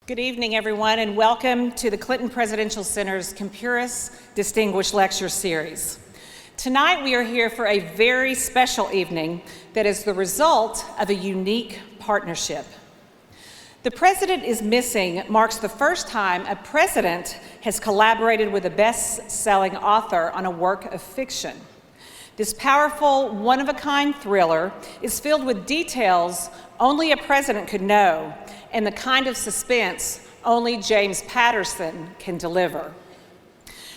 Good evening, everyone, and welcome to the Clinton Presidential Center's Kumpuris Distinguished Lecture Series. Tonight, we are here for a very special evening that is the result of a unique partnership. The President is Missing marks the first time a president has collaborated with a best-selling author on a work of fiction. This powerful, one-of-a-kind thriller is filled with details only a president could know, and the kind of suspense only James Patterson can deliver.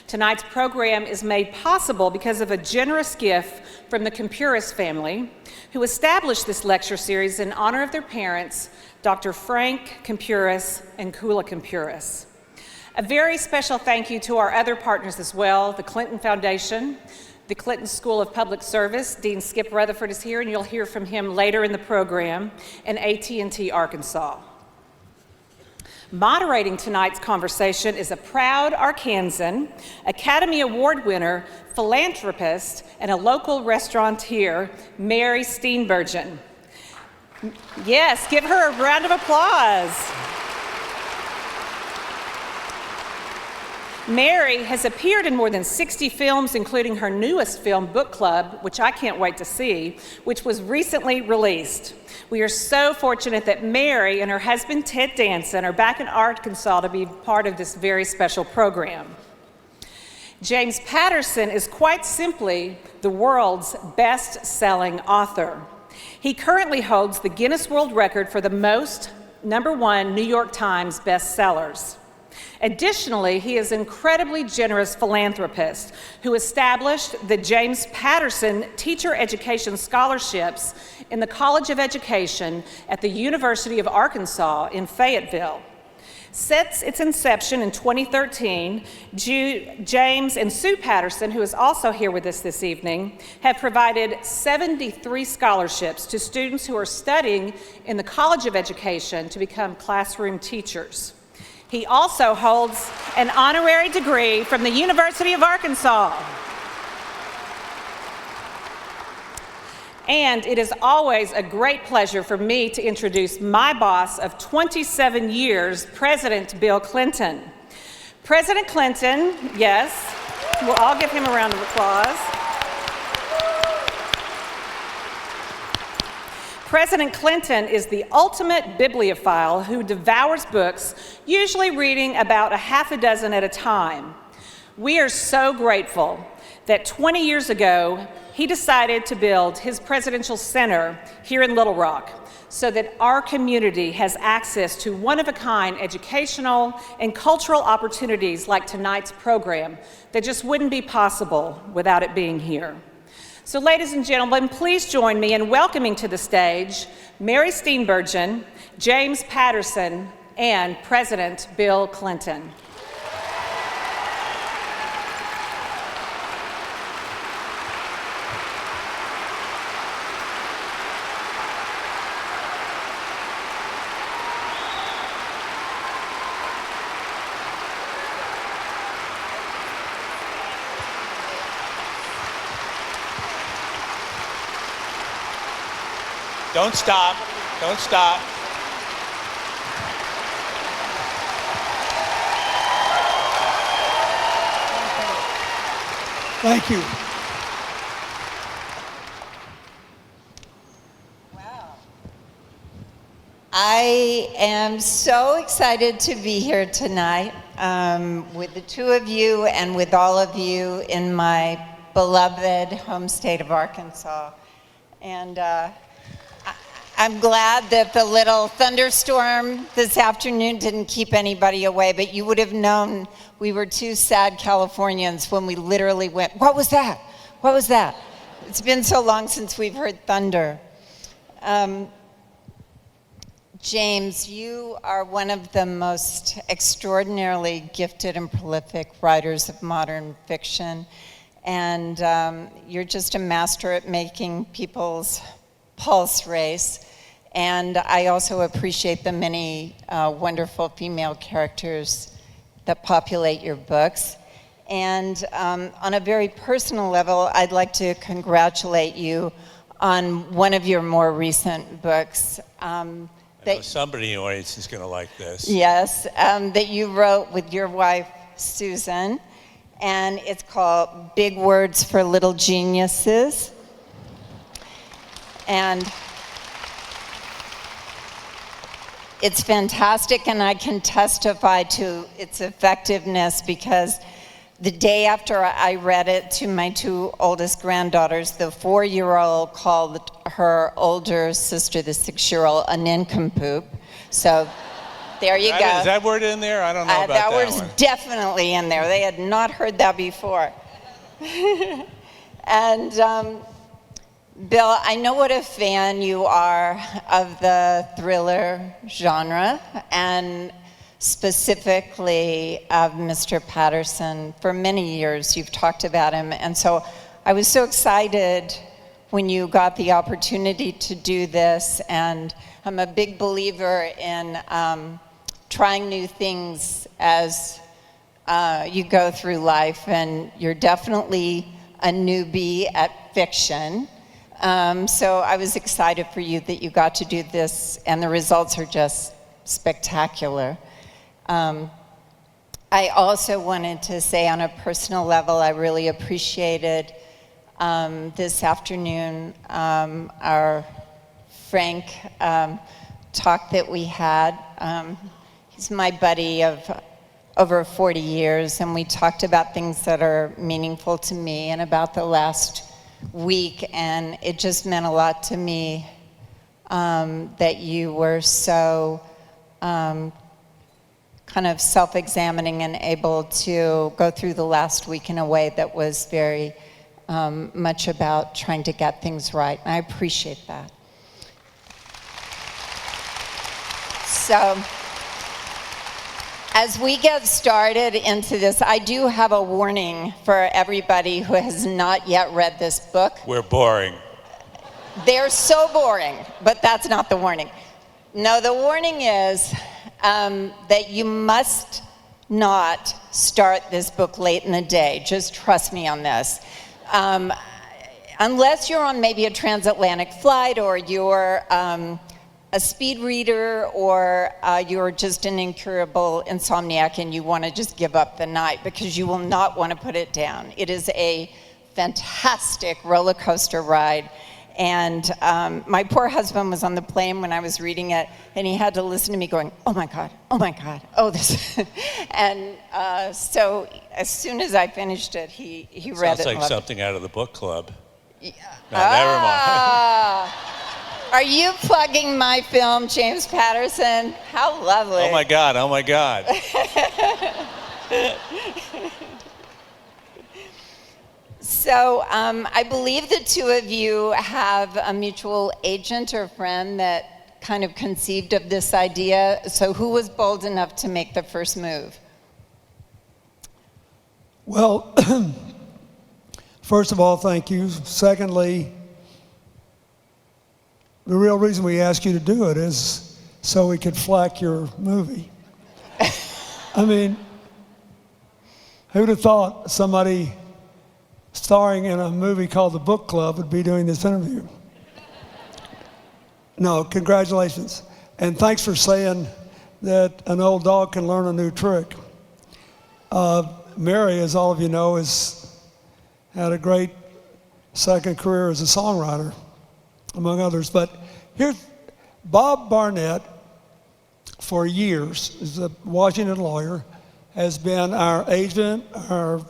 Tonight's program is made possible because of a generous gift from the Kumpuris family, who established this lecture series in honor of their parents, Dr. Frank Kumpuris and Kula Kumpuris. A very special thank you to our other partners as well, the Clinton Foundation, the Clinton School of Public Service. Dean Skip Rutherford is here, and you'll hear from him later in the program, and AT&T Arkansas. Moderating tonight's conversation is a proud Arkansan, Academy Award winner, philanthropist, and a local restaurateur, Mary Steenburgen. Yes, give her a round of applause. Mary has appeared in more than 60 films, including her newest film, Book Club, which I can't wait to see, which was recently released. We are so fortunate that Mary and her husband, Ted Danson, are back in Arkansas to be part of this very special program. James Patterson is quite simply the world's best-selling author. He currently holds the Guinness World Record for the most #1 New York Times bestsellers. Additionally, he is an incredibly generous philanthropist who established the James Patterson Teacher Education Scholarships in the College of Education at the University of Arkansas in Fayetteville. Since its inception in 2013, James and Sue Patterson, who is also here with us this evening, have provided 73 scholarships to students who are studying in the College of Education to become classroom teachers. He also holds an honorary degree from the University of Arkansas. And it is always a great pleasure for me to introduce my boss of 27 years, President Bill Clinton. President Clinton, yes, we'll all give him a round of applause. President Clinton is the ultimate bibliophile who devours books, usually reading about a half a dozen at a time. We are so grateful that 20 years ago, he decided to build his presidential center here in Little Rock so that our community has access to one-of-a-kind educational and cultural opportunities like tonight's program that just wouldn't be possible without it being here. So ladies and gentlemen, please join me in welcoming to the stage Mary Steenburgen, James Patterson, and President Bill Clinton. Don't stop. Don't stop. Thank you. Wow. I am so excited to be here tonight with the two of you and with all of you in my beloved home state of Arkansas. And I'm glad that the little thunderstorm this afternoon didn't keep anybody away, but you would have known we were two sad Californians when we literally went, "What was that? What was that?" It's been so long since we've heard thunder. James, you are one of the most extraordinarily gifted and prolific writers of modern fiction, and you're just a master at making people's pulse race. And I also appreciate the many wonderful female characters that populate your books. And on a very personal level, I'd like to congratulate you on one of your more recent books, I know somebody in the audience is going to like this. Yes, that you wrote with your wife, Susan, and it's called Big Words for Little Geniuses. And it's fantastic, and I can testify to its effectiveness because the day after I read it to my two oldest granddaughters, the 4-year-old called her older sister, the 6-year-old, a nincompoop. So there you go. Is that word in there? I don't know about that word's one. definitely in there. They had not heard that before. And Bill, I know what a fan you are of the thriller genre, and specifically of Mr. Patterson. For many years you've talked about him, and so I was so excited when you got the opportunity to do this, and I'm a big believer in trying new things as you go through life, and you're definitely a newbie at fiction. So I was excited for you that you got to do this, and the results are just spectacular. I also wanted to say on a personal level, I really appreciated this afternoon our frank talk that we had. He's my buddy of over 40 years, and we talked about things that are meaningful to me and about the last week, and it just meant a lot to me that you were so kind of self-examining and able to go through the last week in a way that was very much about trying to get things right. And I appreciate that. So, as we get started into this, I do have a warning for everybody who has not yet read this book. We're boring. They're so boring, but that's not the warning. No, the warning is that you must not start this book late in the day. Just trust me on this. Unless you're on maybe a transatlantic flight, or you're a speed reader, or you're just an incurable insomniac and you want to just give up the night, because you will not want to put it down. It is a fantastic roller coaster ride. And my poor husband was on the plane when I was reading it, and he had to listen to me going, oh my God, oh this. And so as soon as I finished it, he read it. Sounds like something out of the book club. Yeah. No, never mind. Are you plugging my film, James Patterson? How lovely. Oh my God, oh my God. So I believe the two of you have a mutual agent or friend that kind of conceived of this idea. So who was bold enough to make the first move? Well, first of all, thank you. Secondly, the real reason we asked you to do it is so we could flack your movie. I mean, who'd have thought somebody starring in a movie called The Book Club would be doing this interview? No, congratulations. And thanks for saying that an old dog can learn a new trick. Mary, as all of you know, has had a great second career as a songwriter, among others. But here's Bob Barnett, for years, is a Washington lawyer, has been our agent, our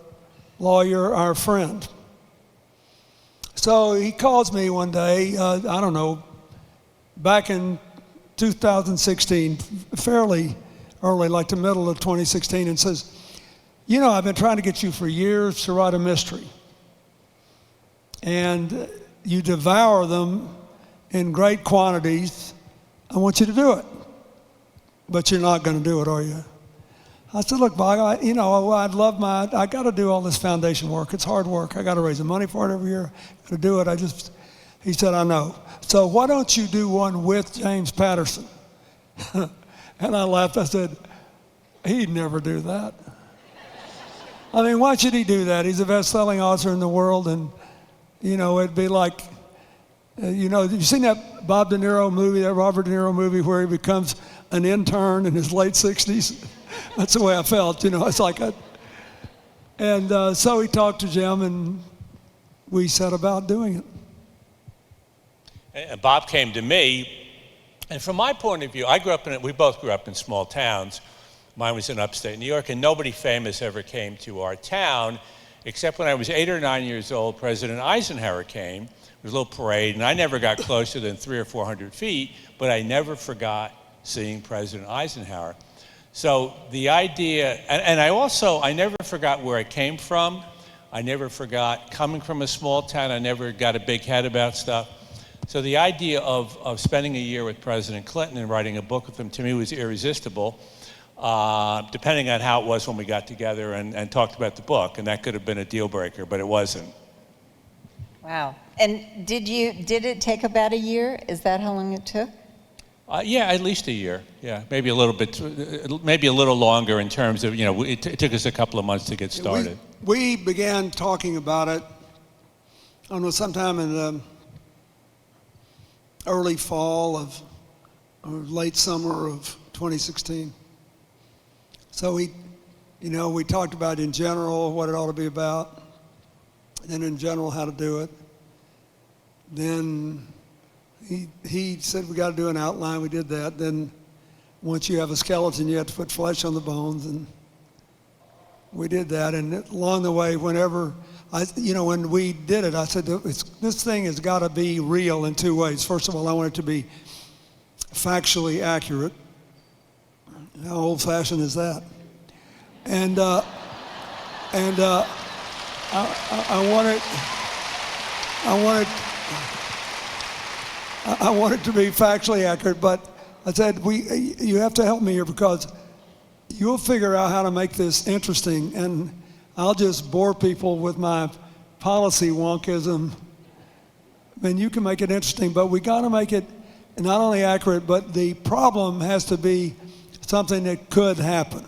lawyer, our friend. So he calls me one day, I don't know, back in 2016, fairly early, like the middle of 2016, and says, you know, I've been trying to get you for years to write a mystery. And you devour them in great quantities. I want you to do it. But you're not going to do it, are you? I said, look, Bob, I got to do all this foundation work. It's hard work. I got to raise the money for it every year. Got to do it. He said, I know. So why don't you do one with James Patterson? And I laughed. I said, he'd never do that. I mean, why should he do that? He's the best-selling author in the world, and, you know, it'd be like You know, you've seen that Bob De Niro movie, that Robert De Niro movie where he becomes an intern in his late 60s? That's the way I felt, you know. It's like, so he talked to Jim, and we set about doing it. And Bob came to me, and from my point of view, we both grew up in small towns. Mine was in upstate New York, and nobody famous ever came to our town, except when I was 8 or 9 years old, President Eisenhower came. There was a little parade, and I never got closer than 300 or 400 feet, but I never forgot seeing President Eisenhower. So the idea, and I never forgot where I came from. I never forgot coming from a small town. I never got a big head about stuff. So the idea of spending a year with President Clinton and writing a book with him, to me, was irresistible, depending on how it was when we got together and talked about the book. And that could have been a deal breaker, but it wasn't. Wow. And did it take about a year? Is that how long it took? Yeah, at least a year. Yeah, maybe a little bit, maybe a little longer in terms of, you know, it took us a couple of months to get started. We began talking about it, I don't know, sometime in the early fall or late summer of 2016. So we talked about in general what it ought to be about, and then in general how to do it. Then he said we got to do an outline. We did that. Then once you have a skeleton, you have to put flesh on the bones, and we did that. And along the way, when we did it, I said this thing has got to be real in two ways. First of all, I want it to be factually accurate. How old-fashioned is that? And I want it to be factually accurate, but I said, you have to help me here because you'll figure out how to make this interesting, and I'll just bore people with my policy wonkism. I mean, you can make it interesting, but we got to make it not only accurate, but the problem has to be something that could happen.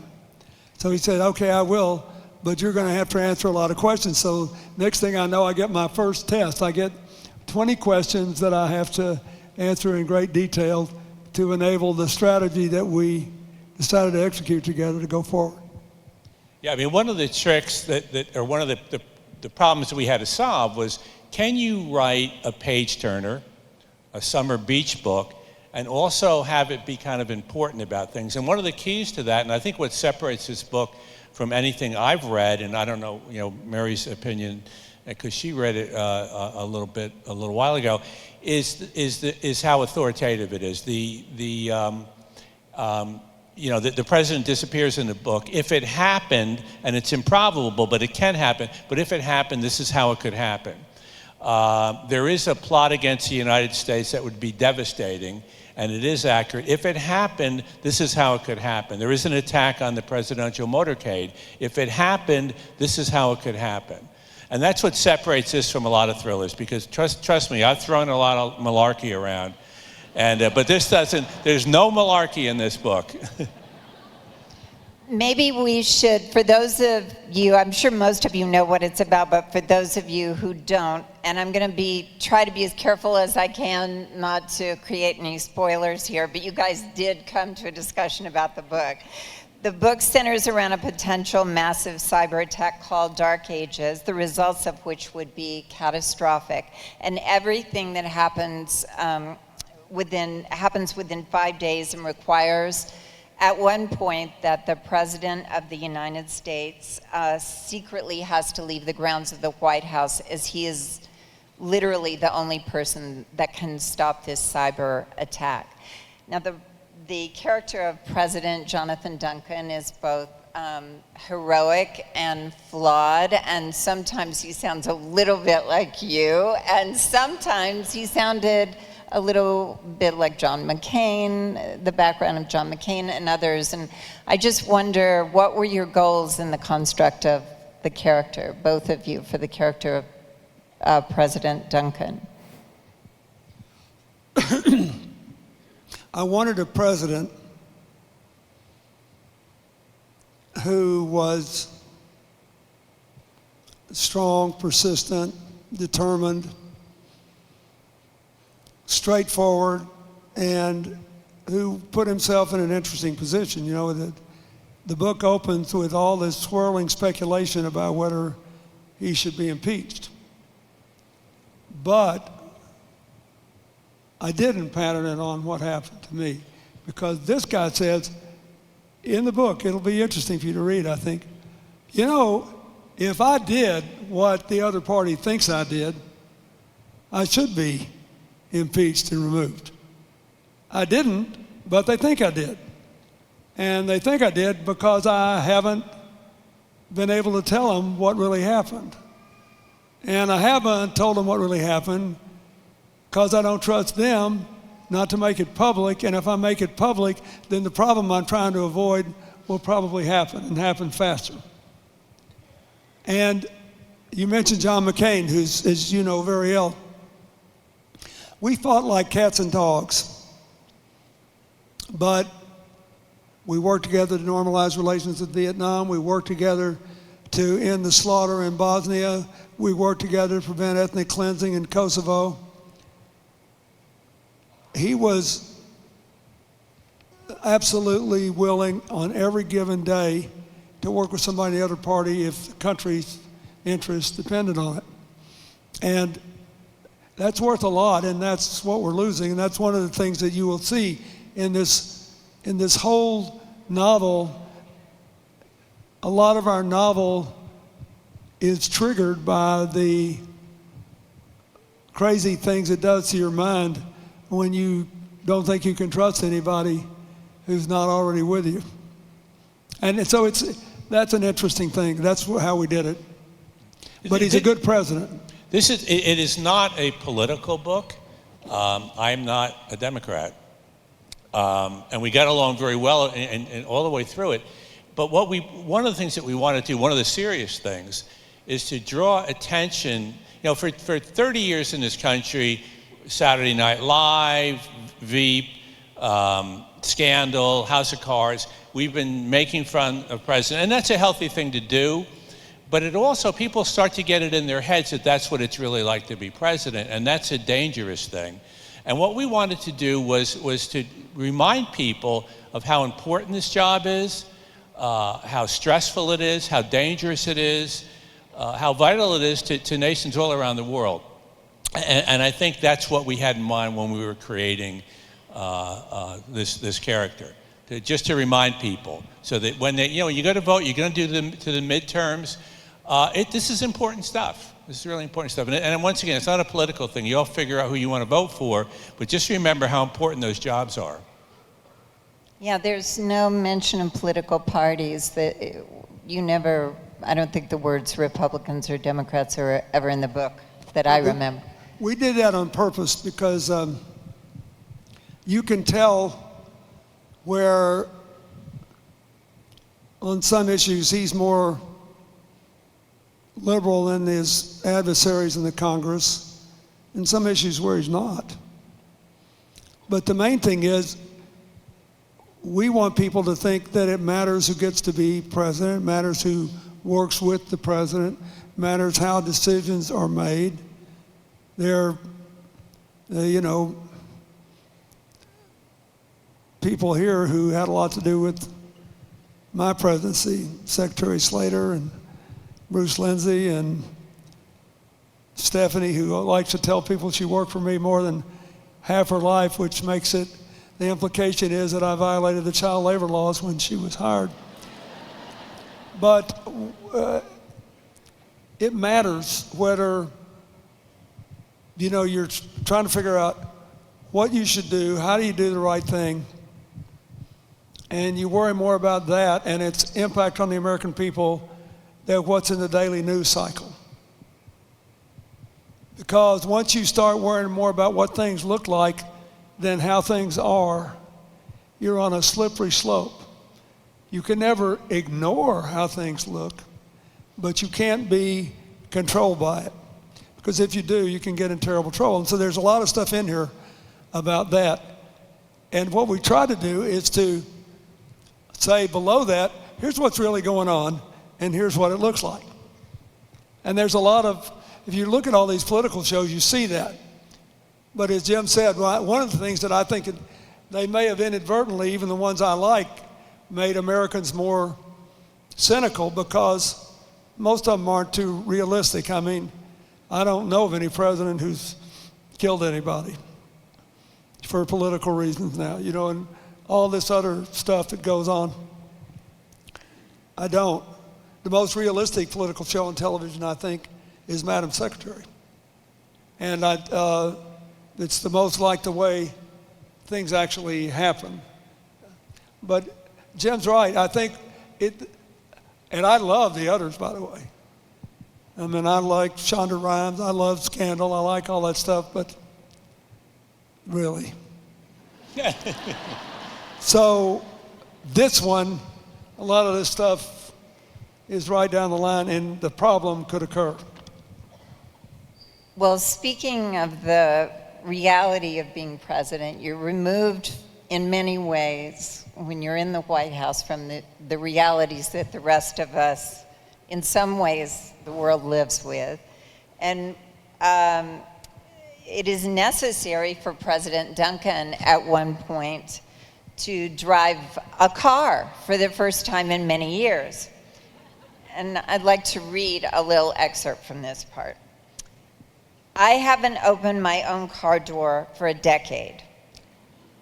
So he said, okay, I will, but you're going to have to answer a lot of questions. So next thing I know, I get my first test. I get 20 questions that I have to answer in great detail to enable the strategy that we decided to execute together to go forward. Yeah, I mean, one of the tricks or one of the problems that we had to solve was, can you write a page turner, a summer beach book, and also have it be kind of important about things? And one of the keys to that, and I think what separates this book from anything I've read, and I don't know, Mary's opinion, because she read it a little while ago, is how authoritative it is. The president disappears in the book. If it happened, and it's improbable, but it can happen, but if it happened, this is how it could happen. There is a plot against the United States that would be devastating, and it is accurate. If it happened, this is how it could happen. There is an attack on the presidential motorcade. If it happened, this is how it could happen. And that's what separates this from a lot of thrillers, because trust me, I've thrown a lot of malarkey around, but there's no malarkey in this book. Maybe we should, for those of you, I'm sure most of you know what it's about, but for those of you who don't, and I'm going to try to be as careful as I can not to create any spoilers here, but you guys did come to a discussion about the book. The book centers around a potential massive cyber attack called Dark Ages, the results of which would be catastrophic. And everything that happens within 5 days and requires, at one point, that the President of the United States secretly has to leave the grounds of the White House, as he is literally the only person that can stop this cyber attack. Now, the character of President Jonathan Duncan is both heroic and flawed, and sometimes he sounds a little bit like you, and sometimes he sounded a little bit like John McCain, the background of John McCain and others. And I just wonder, what were your goals in the construct of the character, both of you, for the character of President Duncan? I wanted a president who was strong, persistent, determined, straightforward, and who put himself in an interesting position. You know, the book opens with all this swirling speculation about whether he should be impeached. But I didn't pattern it on what happened to me, because this guy says in the book, it'll be interesting for you to read, I think, you know, if I did what the other party thinks I did, I should be impeached and removed. I didn't, but they think I did. And they think I did because I haven't been able to tell them what really happened. And I haven't told them what really happened because I don't trust them not to make it public. And if I make it public, then the problem I'm trying to avoid will probably happen, and happen faster. And you mentioned John McCain, who's, as you know, very ill. We fought like cats and dogs. But we worked together to normalize relations with Vietnam. We worked together to end the slaughter in Bosnia. We worked together to prevent ethnic cleansing in Kosovo. He was absolutely willing on every given day to work with somebody in the other party if the country's interests depended on it. And that's worth a lot, and that's what we're losing. And that's one of the things that you will see in this whole novel. A lot of our novel is triggered by the crazy things it does to your mind when you don't think you can trust anybody who's not already with you. And so that's an interesting thing. That's how we did it. But he's a good president. It is not a political book. I'm not a Democrat. And we got along very well and all the way through it. But one of the things that we want to do, one of the serious things, is to draw attention. You know, for 30 years in this country, Saturday Night Live, Veep, Scandal, House of Cards, we've been making fun of president, and that's a healthy thing to do. But it also, people start to get it in their heads that that's what it's really like to be president, and that's a dangerous thing. And what we wanted to do was to remind people of how important this job is, how stressful it is, how dangerous it is, how vital it is to nations all around the world. And I think that's what we had in mind when we were creating this character, just to remind people, so that when you go to vote, you're going to do the midterms. This is important stuff. This is really important stuff. And once again, it's not a political thing. You all figure out who you want to vote for, but just remember how important those jobs are. Yeah, there's no mention of political parties. I don't think the words Republicans or Democrats are ever in the book that I remember. We did that on purpose because you can tell where on some issues he's more liberal than his adversaries in the Congress, and some issues where he's not. But the main thing is, we want people to think that it matters who gets to be president, it matters who works with the president, it matters how decisions are made. There are, people here who had a lot to do with my presidency, Secretary Slater and Bruce Lindsay and Stephanie, who likes to tell people she worked for me more than half her life, which makes it, the implication is that I violated the child labor laws when she was hired. But it matters whether, you're trying to figure out what you should do, how do you do the right thing, and you worry more about that and its impact on the American people than what's in the daily news cycle. Because once you start worrying more about what things look like than how things are, you're on a slippery slope. You can never ignore how things look, but you can't be controlled by it. Because if you do, you can get in terrible trouble. And so there's a lot of stuff in here about that. And what we try to do is to say below that, here's what's really going on, and here's what it looks like. And there's a lot of, if you look at all these political shows, you see that. But as Jim said, one of the things that I think they may have inadvertently, even the ones I like, made Americans more cynical because most of them aren't too realistic. I mean, I don't know of any president who's killed anybody for political reasons now, you know, and all this other stuff that goes on. I don't. The most realistic political show on television, I think, is Madam Secretary. And it's the most like the way things actually happen. But Jim's right. I think and I love the others, by the way. I mean, I like Shonda Rhimes, I love Scandal, I like all that stuff, but really. So this one, a lot of this stuff is right down the line, and the problem could occur. Well, speaking of the reality of being president, you're removed in many ways when you're in the White House from the realities that the rest of us, in some ways, the world lives with. And it is necessary for President Duncan at one point to drive a car for the first time in many years. And I'd like to read a little excerpt from this part. I haven't opened my own car door for a decade.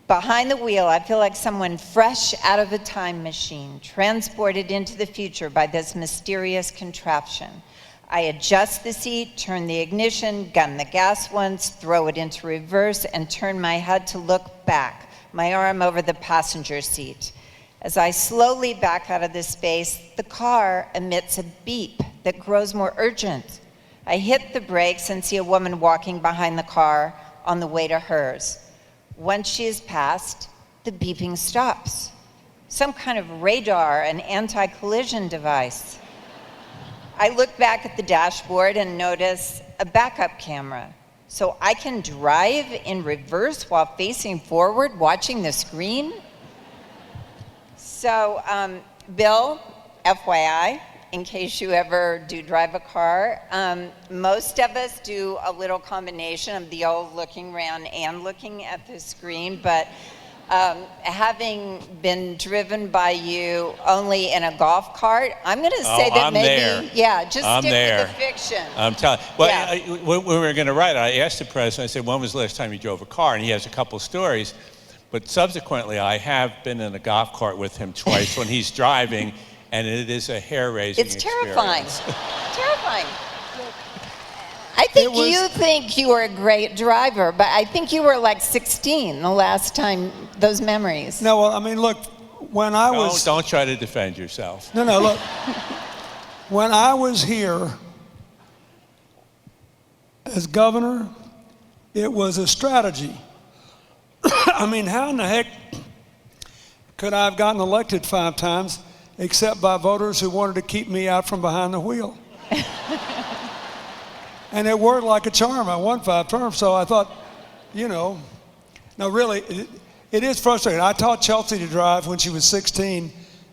Behind the wheel, I feel like someone fresh out of a time machine, transported into the future by this mysterious contraption. I adjust the seat, turn the ignition, gun the gas once, throw it into reverse, and turn my head to look back, my arm over the passenger seat. As I slowly back out of this space, the car emits a beep that grows more urgent. I hit the brakes and see a woman walking behind the car on the way to hers. Once she is passed, the beeping stops. Some kind of radar, an anti-collision device. I look back at the dashboard and notice a backup camera. So I can drive in reverse while facing forward, watching the screen. So, Bill, FYI, in case you ever do drive a car, most of us do a little combination of the old looking around and looking at the screen, but having been driven by you only in a golf cart, I'm going to say that I'm maybe, there. Yeah, just I'm stick there. with the fiction. I'm telling. Well, Yeah. when we were going to write it, I asked the president. I said, "When was the last time you drove a car?" And he has a couple stories. But subsequently, I have been in a golf cart with him twice when he's driving, and it is a hair-raising It's experience. terrifying. Terrifying. I think you think you were a great driver, but I think you were like 16 the last time, those memories. No, well, I mean, look, when I was... Don't try to defend yourself. No, look. When I was here as governor, it was a strategy. I mean, how in the heck could I have gotten elected 5 times except by voters who wanted to keep me out from behind the wheel? And it worked like a charm. I won 5 terms, so I thought, you know, no, really, it is frustrating. I taught Chelsea to drive when she was 16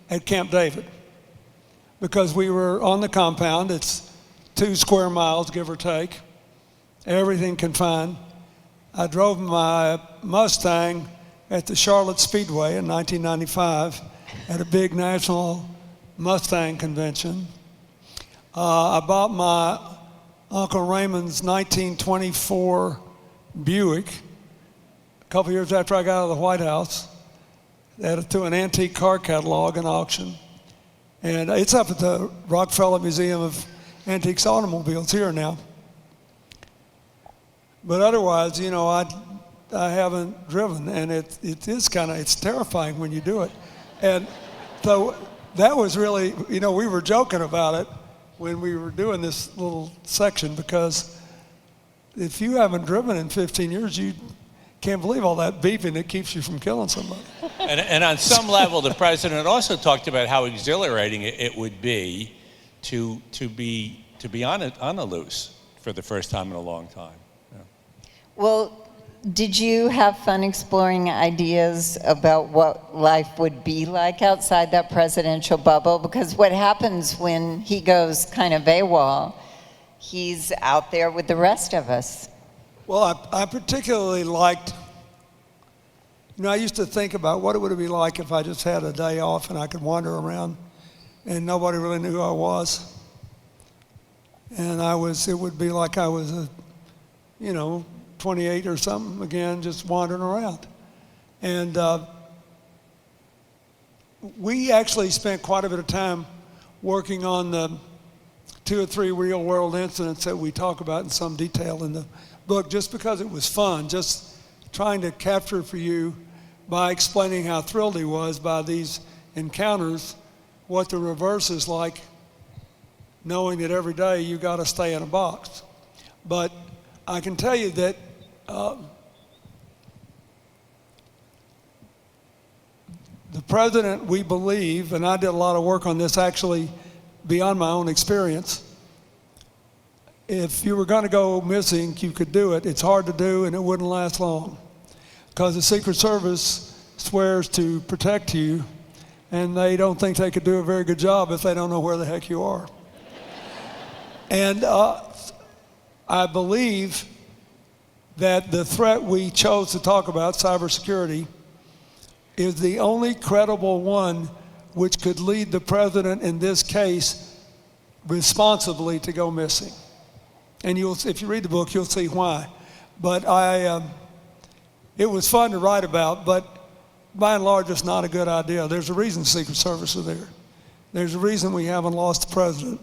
at Camp David because we were on the compound. It's 2 square miles, give or take, everything confined. I drove my Mustang at the Charlotte Speedway in 1995 at a big national Mustang convention. I bought my Uncle Raymond's 1924 Buick a couple years after I got out of the White House. To an antique car catalog and auction. And it's up at the Rockefeller Museum of Antiques Automobiles here now. But otherwise, you know, I haven't driven, and it is kind of, it's terrifying when you do it. And so that was really, you know, we were joking about it when we were doing this little section, because if you haven't driven in 15 years, you can't believe all that beeping that keeps you from killing somebody. And on some level, the president also talked about how exhilarating it would be to be on the loose for the first time in a long time. Well, did you have fun exploring ideas about what life would be like outside that presidential bubble? Because what happens when he goes kind of AWOL, he's out there with the rest of us. Well, I particularly liked, I used to think about what it would be like if I just had a day off and I could wander around and nobody really knew who I was. And it would be like I was 28 or something again, just wandering around. And we actually spent quite a bit of time working on the 2 or 3 real world incidents that we talk about in some detail in the book, just because it was fun, just trying to capture for you by explaining how thrilled he was by these encounters, what the reverse is like, knowing that every day you got to stay in a box. But I can tell you that the president, we believe, and I did a lot of work on this actually beyond my own experience, if you were going to go missing, you could do it. It's hard to do and it wouldn't last long because the Secret Service swears to protect you and they don't think they could do a very good job if they don't know where the heck you are. And I believe that the threat we chose to talk about, cybersecurity, is the only credible one which could lead the president in this case responsibly to go missing. And if you read the book, you'll see why. But it was fun to write about, but by and large, it's not a good idea. There's a reason the Secret Service is there. There's a reason we haven't lost the president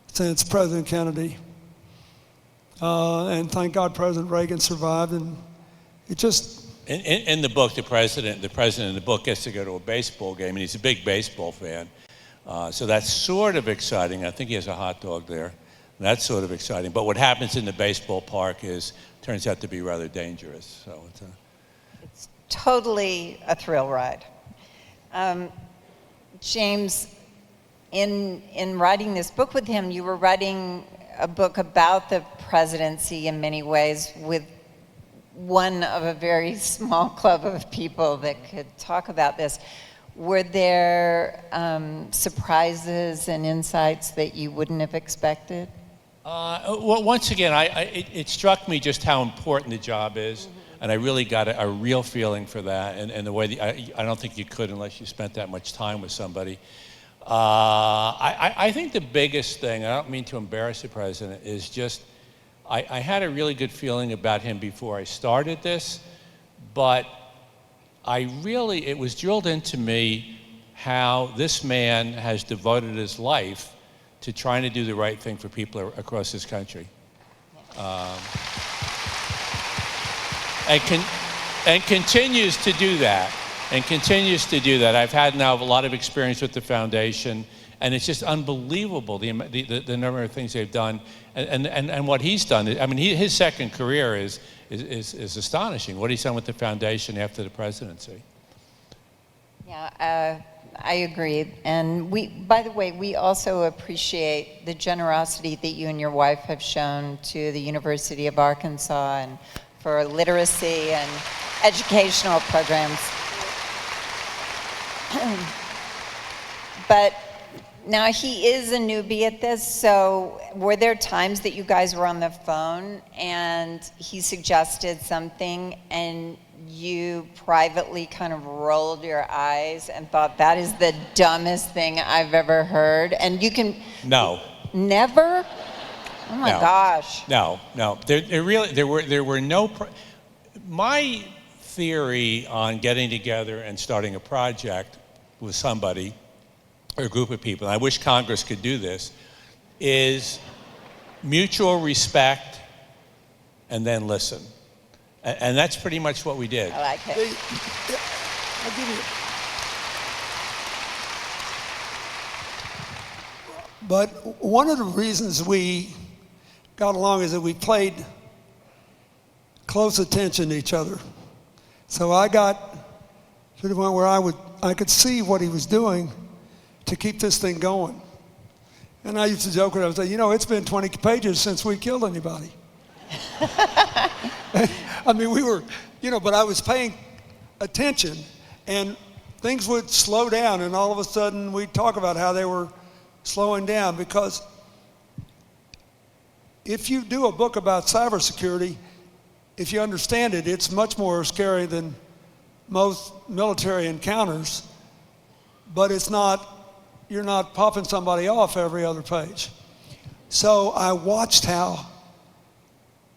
since President Kennedy. And thank God President Reagan survived, and it just... In the book, the president in the book gets to go to a baseball game, and he's a big baseball fan. So that's sort of exciting. I think he has a hot dog there. That's sort of exciting. But what happens in the baseball park turns out to be rather dangerous. So it's totally a thrill ride. James, in writing this book with him, you were writing a book about the presidency in many ways with one of a very small club of people that could talk about this. Were there surprises and insights that you wouldn't have expected? Well, once again, it struck me just how important the job is, and I really got a real feeling for that, and the way I don't think you could unless you spent that much time with somebody. I think the biggest thing, I don't mean to embarrass the president, is just I had a really good feeling about him before I started this, but it was drilled into me how this man has devoted his life to trying to do the right thing for people across this country. And continues to do that. I've had now a lot of experience with the foundation, and it's just unbelievable the number of things they've done and what he's done. I mean, his second career is astonishing, what he's done with the foundation after the presidency. Yeah, I agree. And by the way, we also appreciate the generosity that you and your wife have shown to the University of Arkansas and for literacy and educational programs. But now he is a newbie at this, so were there times that you guys were on the phone and he suggested something and you privately kind of rolled your eyes and thought, that is the dumbest thing I've ever heard? And you can... No. Never? Oh my gosh. No. There were no... My theory on getting together and starting a project with somebody or a group of people, and I wish Congress could do this, is mutual respect and then listen. And that's pretty much what we did. I like it. I'll give you. But one of the reasons we got along is that we played close attention to each other. So I got to the point where I could see what he was doing to keep this thing going. And I used to joke with him, I would say, it's been 20 pages since we killed anybody. I mean, we were, but I was paying attention, and things would slow down, and all of a sudden we'd talk about how they were slowing down, because if you do a book about cybersecurity, if you understand it, it's much more scary than most military encounters, but it's not, you're not popping somebody off every other page. So I watched how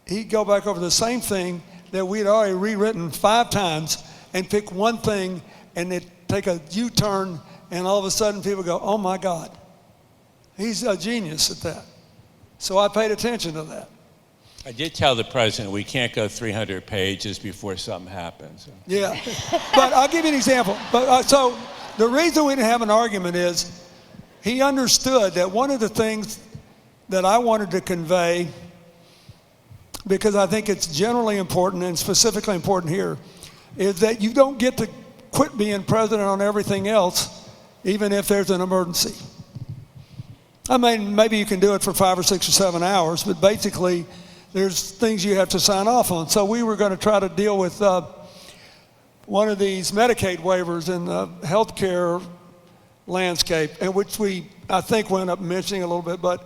he'd go back over the same thing that we'd already rewritten 5 times and pick one thing and it take a U-turn, and all of a sudden people go, oh my God, he's a genius at that. So I paid attention to that. I did tell the president we can't go 300 pages before something happens. Yeah, but I'll give you an example. But so the reason we didn't have an argument is he understood that one of the things that I wanted to convey, because I think it's generally important and specifically important here, is that you don't get to quit being president on everything else, even if there's an emergency. I mean, maybe you can do it for 5 or 6 or 7 hours, but basically there's things you have to sign off on. So we were going to try to deal with one of these Medicaid waivers in the healthcare landscape, and which we, I think, wound up mentioning a little bit, but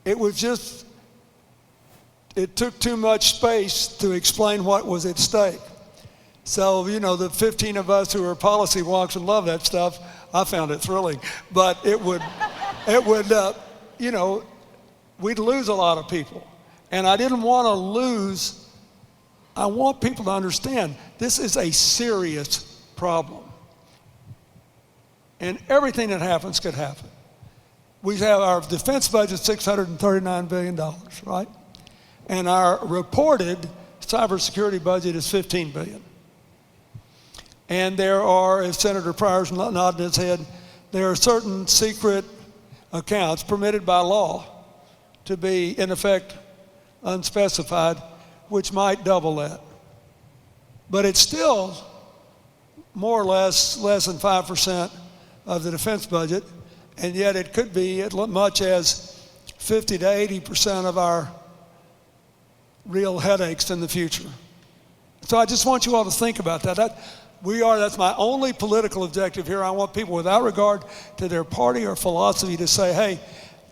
it was just, it took too much space to explain what was at stake. So, you know, the 15 of us who are policy wonks and love that stuff, I found it thrilling. But it would, you know, we'd lose a lot of people. And I didn't want to lose, I want people to understand this is a serious problem. And everything that happens could happen. We have our defense budget $639 billion, right? And our reported cybersecurity budget is $15 billion. And there are, as Senator Pryor's nodding his head, there are certain secret accounts permitted by law to be, in effect, unspecified, which might double that. But it's still more or less than 5% of the defense budget, and yet it could be as much as 50 to 80% of our real headaches in the future. So I just want you all to think about that. That's my only political objective here. I want people, without regard to their party or philosophy, to say, hey,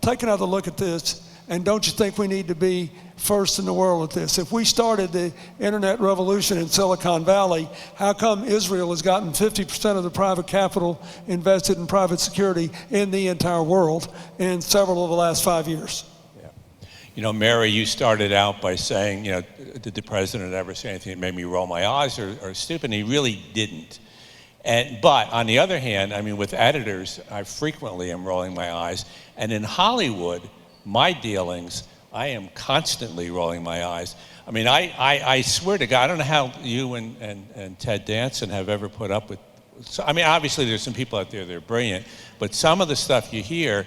take another look at this, and don't you think we need to be first in the world at this? If we started the internet revolution in Silicon Valley, how come Israel has gotten 50% of the private capital invested in private security in the entire world in several of the last 5 years? You know, Mary, you started out by saying, you know, did the president ever say anything that made me roll my eyes or stupid? And he really didn't. But on the other hand, I mean, with editors, I frequently am rolling my eyes. And in Hollywood, my dealings, I am constantly rolling my eyes. I mean, I swear to God, I don't know how you and Ted Danson have ever put up with, I mean, obviously there's some people out there that are brilliant, but some of the stuff you hear,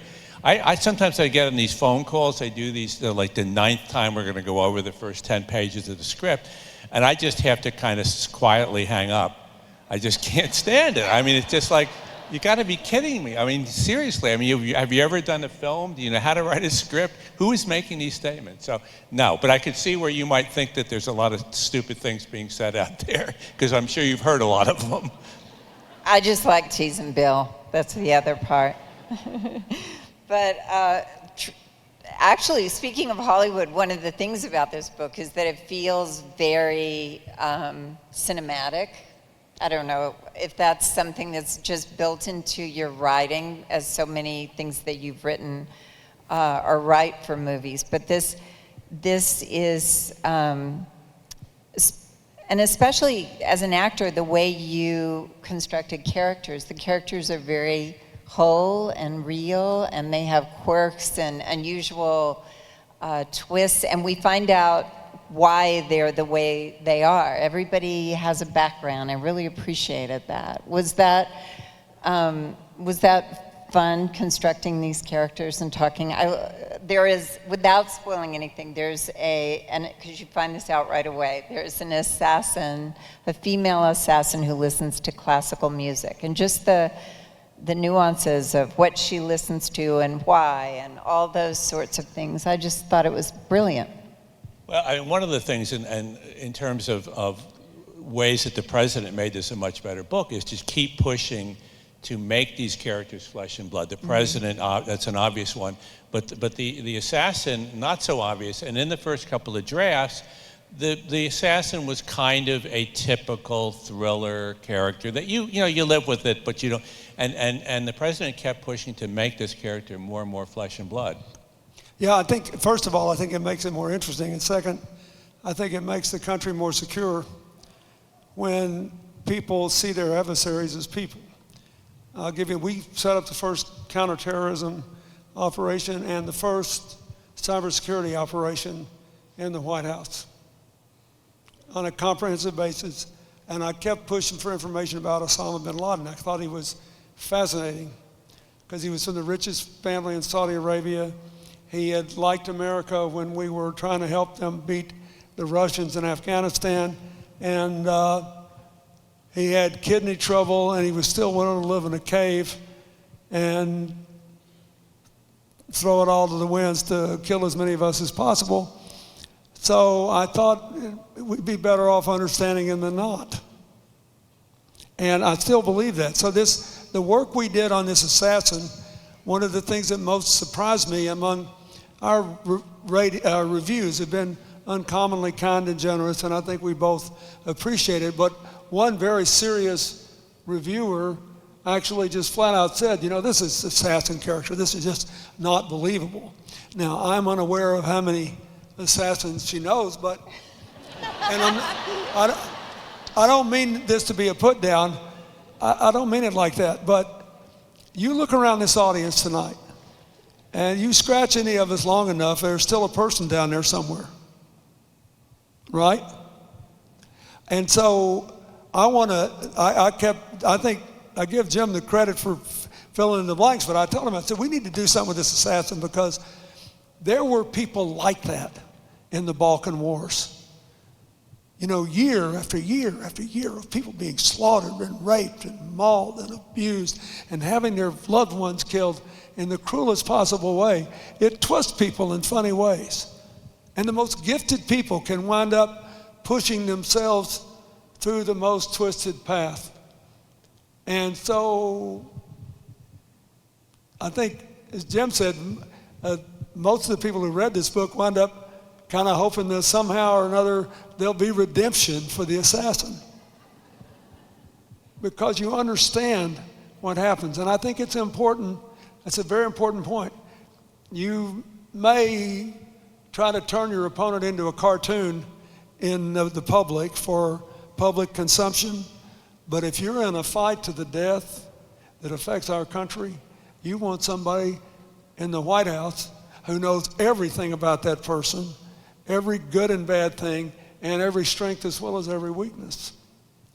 sometimes I get on these phone calls, I do these, like the 9th time we're going to go over the first 10 pages of the script, and I just have to kind of quietly hang up. I just can't stand it. I mean, it's just like, you got to be kidding me. I mean, seriously, I mean, have you ever done a film? Do you know how to write a script? Who is making these statements? So, no, but I could see where you might think that there's a lot of stupid things being said out there, because I'm sure you've heard a lot of them. I just like teasing Bill. That's the other part. But actually, speaking of Hollywood, one of the things about this book is that it feels very cinematic. I don't know if that's something that's just built into your writing, as so many things that you've written are right for movies. But this is, and especially as an actor, the way you constructed characters. The characters are very whole and real, and they have quirks and unusual twists, and we find out why they're the way they are. Everybody has a background. I really appreciated that. Was that fun constructing these characters and talking? There is, without spoiling anything, and because you find this out right away, there's an assassin, a female assassin who listens to classical music, and just the nuances of what she listens to and why and all those sorts of things. I just thought it was brilliant. Well, one of the things in terms of ways that the president made this a much better book is just keep pushing to make these characters flesh and blood. The president, that's an obvious one, but the assassin, not so obvious. And in the first couple of drafts, the assassin was kind of a typical thriller character that you live with it, but you don't. And the president kept pushing to make this character more and more flesh and blood. Yeah, I think, first of all, I think it makes it more interesting. And second, I think it makes the country more secure when people see their adversaries as people. I'll give you, we set up the first counterterrorism operation and the first cybersecurity operation in the White House on a comprehensive basis. And I kept pushing for information about Osama bin Laden. I thought he was fascinating because he was from the richest family in Saudi Arabia. He had liked America when we were trying to help them beat the Russians in Afghanistan. And he had kidney trouble, and he was still willing to live in a cave and throw it all to the winds to kill as many of us as possible. So I thought we'd be better off understanding him than not. And I still believe that. So the work we did on this assassin, one of the things that most surprised me among our reviews have been uncommonly kind and generous, and I think we both appreciate it. But one very serious reviewer actually just flat out said, this is assassin character. This is just not believable. Now, I'm unaware of how many assassins she knows, but, and I don't mean this to be a put down. I don't mean it like that, but you look around this audience tonight, and you scratch any of us long enough, there's still a person down there somewhere, right? And so I give Jim the credit for filling in the blanks, but I told him, I said, we need to do something with this assassin because there were people like that in the Balkan Wars. Year after year after year of people being slaughtered and raped and mauled and abused and having their loved ones killed in the cruelest possible way. It twists people in funny ways. And the most gifted people can wind up pushing themselves through the most twisted path. And so I think, as Jim said, most of the people who read this book wind up kind of hoping that somehow or another there'll be redemption for the assassin. Because you understand what happens. And I think it's important, it's a very important point. You may try to turn your opponent into a cartoon in the public for public consumption, but if you're in a fight to the death that affects our country, you want somebody in the White House who knows everything about that person, every good and bad thing, and every strength as well as every weakness.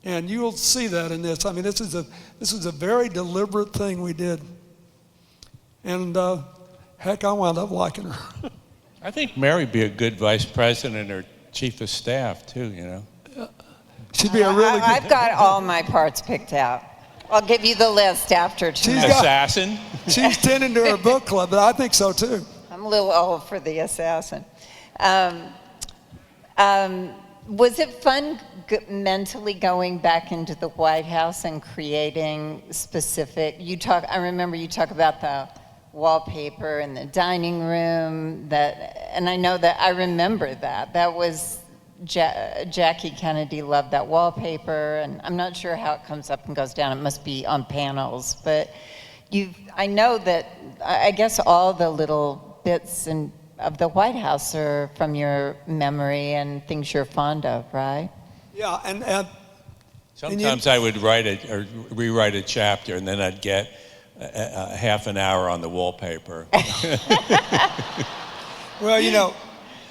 And you'll see that in this. I mean, this is a very deliberate thing we did. And heck, I wound up liking her. I think Mary would be a good vice president or chief of staff too, She'd be a really good... I've got all my parts picked out. I'll give you the list after tonight. Assassin? She's tending to her book club, but I think so too. I'm a little old for the assassin. Was it fun mentally going back into the White House and creating specific, I remember you talk about the wallpaper in the dining room, and I know that I remember that was, Jackie Kennedy loved that wallpaper, and I'm not sure how it comes up and goes down, it must be on panels, but I know that, I guess all the little bits of the White House are from your memory and things you're fond of, right? Yeah, and sometimes I would write or rewrite a chapter, and then I'd get a half an hour on the wallpaper. Well,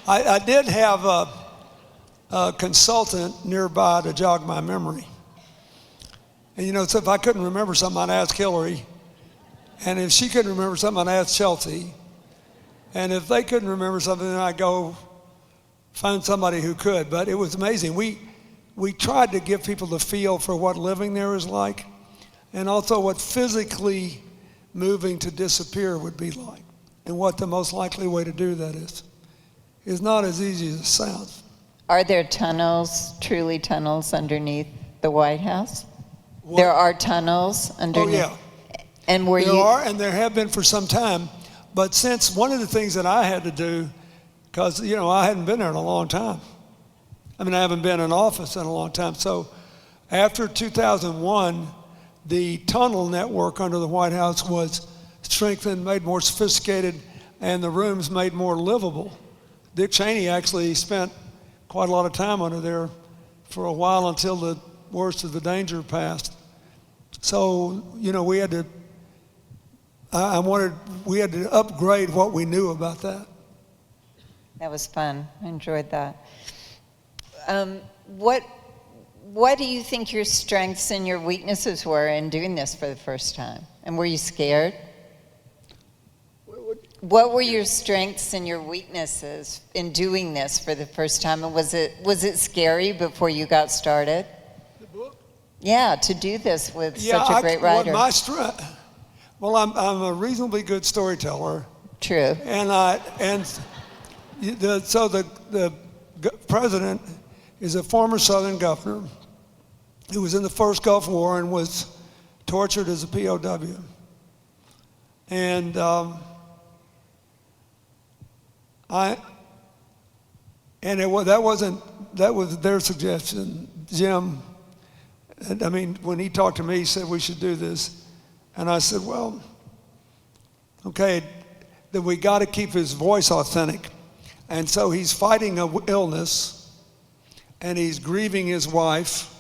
I did have a consultant nearby to jog my memory. And so if I couldn't remember something, I'd ask Hillary. And if she couldn't remember something, I'd ask Chelsea. And if they couldn't remember something, then I'd go find somebody who could. But it was amazing. We tried to give people the feel for what living there is like, and also what physically moving to disappear would be like, and what the most likely way to do that is. It's not as easy as it sounds. Are there truly tunnels underneath the White House? What? There are tunnels underneath? Oh, yeah. And there are, and there have been for some time. But since one of the things that I had to do, because, I hadn't been there in a long time, I mean, I haven't been in office in a long time. So after 2001, the tunnel network under the White House was strengthened, made more sophisticated, and the rooms made more livable. Dick Cheney actually spent quite a lot of time under there for a while until the worst of the danger passed. So, you know, we had to upgrade what we knew about that. That was fun. I enjoyed that. What do you think your strengths and your weaknesses were in doing this for the first time? And were you scared? What were your strengths and your weaknesses in doing this for the first time? And was it scary before you got started? The book? Yeah, to do this with such a great writer. Well, I'm a reasonably good storyteller. True. So the president is a former Southern governor who was in the first Gulf War and was tortured as a POW. And that was their suggestion. Jim, I mean, when he talked to me, he said we should do this. And I said, well, okay, then we got to keep his voice authentic. And so he's fighting an illness, and he's grieving his wife,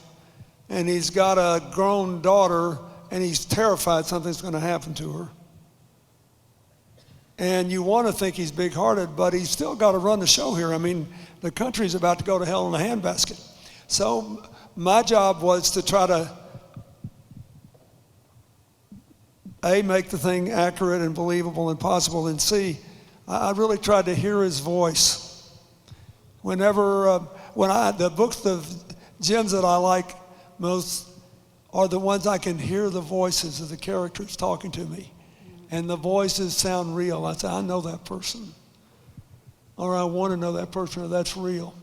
and he's got a grown daughter, and he's terrified something's going to happen to her. And you want to think he's big-hearted, but he's still got to run the show here. I mean, the country's about to go to hell in a handbasket. So my job was to try to, A, make the thing accurate and believable and possible, and C, I really tried to hear his voice. The books of Jim's that I like most are the ones I can hear the voices of the characters talking to me. And the voices sound real. I say, I know that person. Or I want to know that person, or that's real.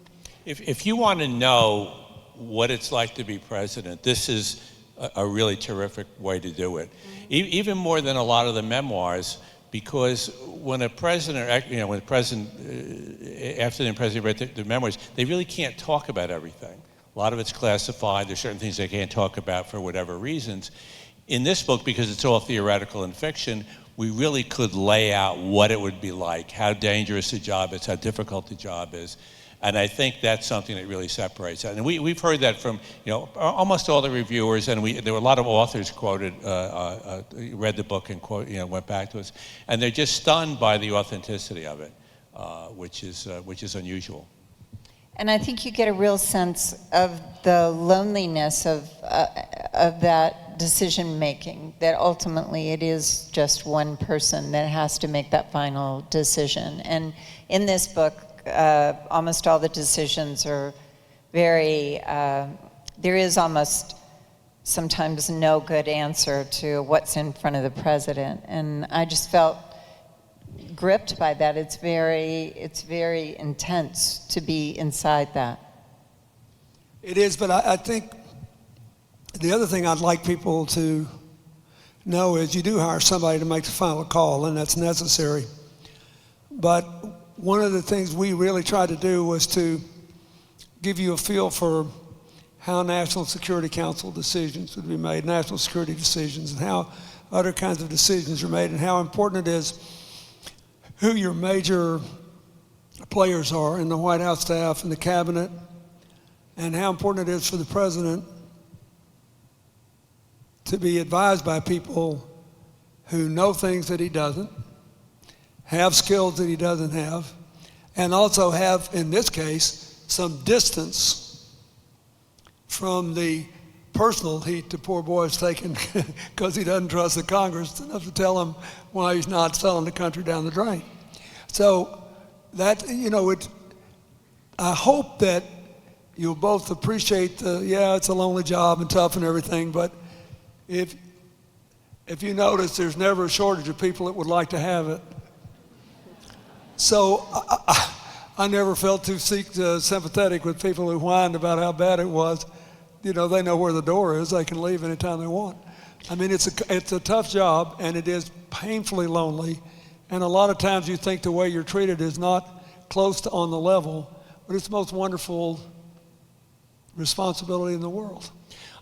If you want to know what it's like to be president, this is a really terrific way to do it. Even more than a lot of the memoirs, because when a president, after the president read the memoirs, they really can't talk about everything. A lot of it's classified. There's certain things they can't talk about for whatever reasons. In this book, because it's all theoretical and fiction, we really could lay out what it would be like, how dangerous the job is, how difficult the job is. And I think that's something that really separates it. And we've heard that from almost all the reviewers, and there were a lot of authors quoted, read the book and went back to us, and they're just stunned by the authenticity of it, which is unusual. And I think you get a real sense of the loneliness of that decision making, that ultimately it is just one person that has to make that final decision. And in this book, almost all the decisions are very, there is almost sometimes no good answer to what's in front of the president. And I just felt gripped by that. It's very intense to be inside that. It is, but I think the other thing I'd like people to know is you do hire somebody to make the final call, and that's necessary. But one of the things we really tried to do was to give you a feel for how National Security Council decisions would be made, national security decisions, and how other kinds of decisions are made, and how important it is who your major players are in the White House staff and the cabinet, and how important it is for the president to be advised by people who know things that he doesn't, have skills that he doesn't have, and also have, in this case, some distance from the personal heat the poor boy is taking because he doesn't trust the Congress enough to tell him why he's not selling the country down the drain. So that, I hope that you'll both appreciate it's a lonely job and tough and everything, but if you notice, there's never a shortage of people that would like to have it. So I never felt too sympathetic with people who whined about how bad it was. They know where the door is. They can leave anytime they want. I mean, it's a tough job, and it is painfully lonely. And a lot of times you think the way you're treated is not close to on the level, but it's the most wonderful responsibility in the world.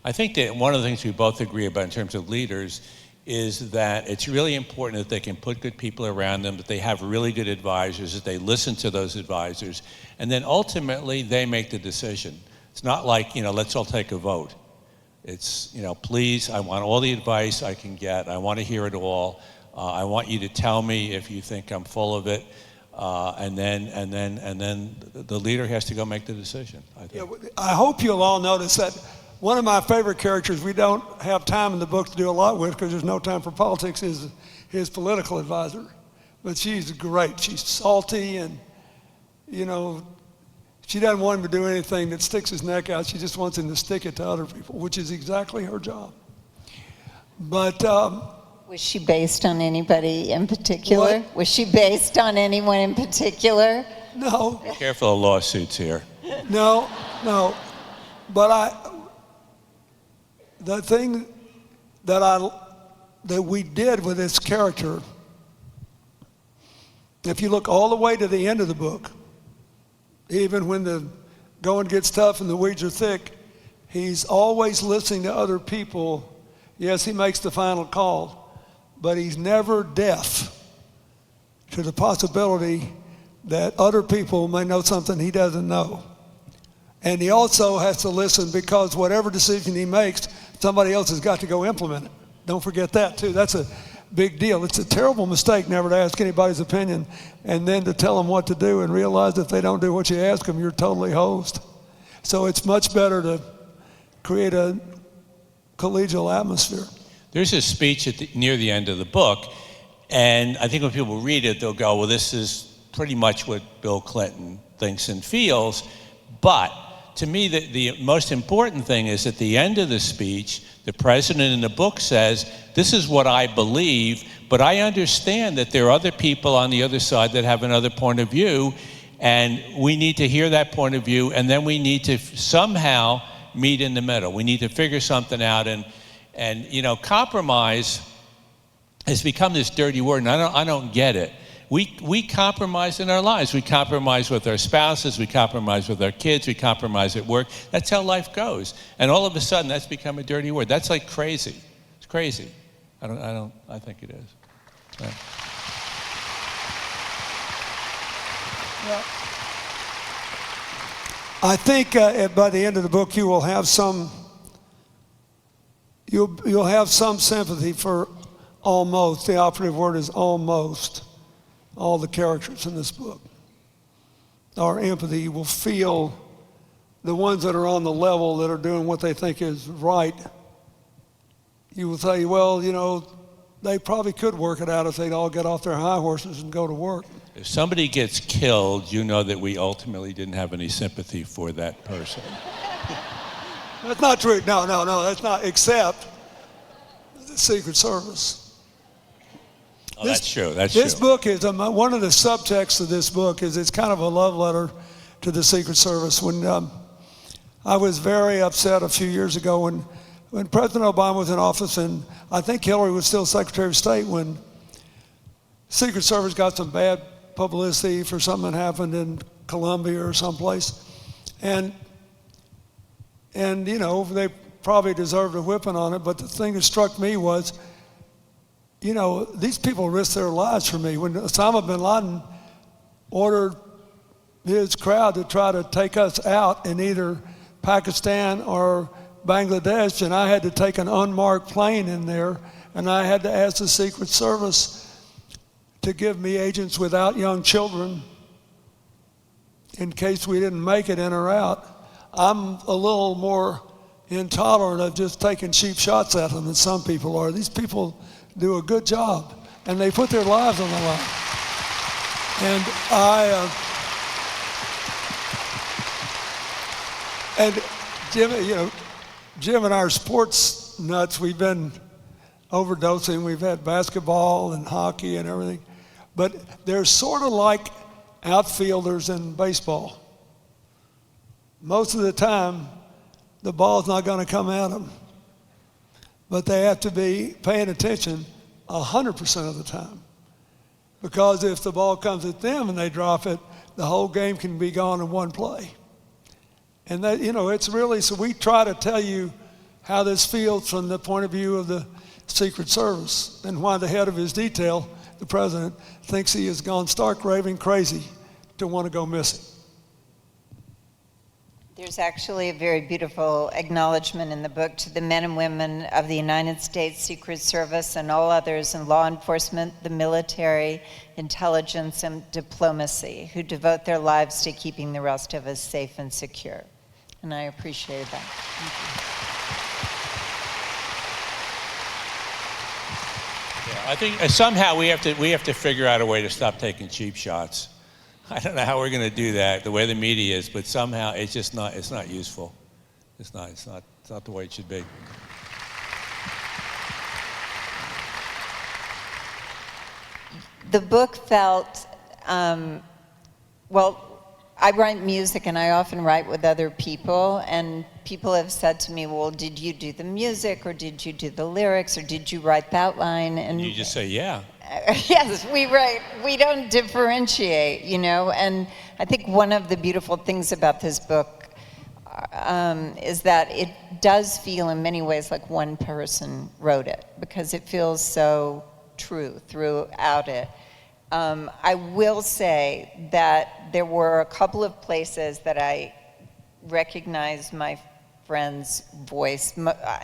I think that one of the things we both agree about in terms of leaders is that it's really important that they can put good people around them, that they have really good advisors, that they listen to those advisors, and then ultimately they make the decision. It's not like, let's all take a vote. It's, please, I want all the advice I can get. I want to hear it all. I want you to tell me if you think I'm full of it. And then the leader has to go make the decision, I think. Yeah, I hope you'll all notice that one of my favorite characters we don't have time in the book to do a lot with because there's no time for politics is his political advisor. But she's great. She's salty and, she doesn't want him to do anything that sticks his neck out. She just wants him to stick it to other people, which is exactly her job. But was she based on anybody in particular? What? Was she based on anyone in particular? no, Careful of lawsuits here. no. But the thing that we did with this character, if you look all the way to the end of the book, even when the going gets tough and the weeds are thick, he's always listening to other people. Yes, he makes the final call, but he's never deaf to the possibility that other people may know something he doesn't know. And he also has to listen because whatever decision he makes, somebody else has got to go implement it. Don't forget that too. That's a big deal. It's a terrible mistake never to ask anybody's opinion and then to tell them what to do and realize if they don't do what you ask them, you're totally hosed. So it's much better to create a collegial atmosphere. There's a speech near the end of the book, and I think when people read it, they'll go, well, this is pretty much what Bill Clinton thinks and feels. But to me, the most important thing is at the end of the speech, the president in the book says, this is what I believe, but I understand that there are other people on the other side that have another point of view, and we need to hear that point of view, and then we need to somehow meet in the middle. We need to figure something out, and compromise has become this dirty word, and I don't get it. We compromise in our lives. We compromise with our spouses. We compromise with our kids. We compromise at work. That's how life goes. And all of a sudden, that's become a dirty word. That's like crazy. It's crazy. I think it is. Right. Yeah. I think by the end of the book, you will have you'll have some sympathy for almost. The operative word is almost. All the characters in this book. Our empathy, you will feel the ones that are on the level that are doing what they think is right. You will say, well, they probably could work it out if they'd all get off their high horses and go to work. If somebody gets killed, you know that we ultimately didn't have any sympathy for that person. That's not true. No, that's not, except the Secret Service. Oh, that's true. This book is, one of the subtexts of this book is it's kind of a love letter to the Secret Service. When I was very upset a few years ago when President Obama was in office, and I think Hillary was still Secretary of State, when Secret Service got some bad publicity for something that happened in Colombia or someplace. And they probably deserved a whipping on it, but the thing that struck me was, these people risked their lives for me. When Osama bin Laden ordered his crowd to try to take us out in either Pakistan or Bangladesh, and I had to take an unmarked plane in there, and I had to ask the Secret Service to give me agents without young children in case we didn't make it in or out. I'm a little more intolerant of just taking cheap shots at them than some people are. These people do a good job, and they put their lives on the line. And Jim and I are sports nuts. We've been overdosing. We've had basketball and hockey and everything. But they're sort of like outfielders in baseball. Most of the time, the ball's not going to come at them. But they have to be paying attention 100% of the time. Because if the ball comes at them and they drop it, the whole game can be gone in one play. And that, it's really, so we try to tell you how this feels from the point of view of the Secret Service, and why the head of his detail, the president, thinks he has gone stark raving crazy to want to go missing. There's actually a very beautiful acknowledgement in the book to the men and women of the United States Secret Service and all others in law enforcement, the military, intelligence, and diplomacy who devote their lives to keeping the rest of us safe and secure. And I appreciate that. Thank you. Yeah, I think somehow we have to figure out a way to stop taking cheap shots. I don't know how we're going to do that, the way the media is, but somehow it's just not. It's not useful. It's not the way it should be. The book felt, well, I write music and I often write with other people, and people have said to me, well, did you do the music, or did you do the lyrics, or did you write that line? And you just say, yeah. Yes, we write. We don't differentiate, and I think one of the beautiful things about this book is that it does feel in many ways like one person wrote it, because it feels so true throughout it. I will say that there were a couple of places that I recognized my friend's voice,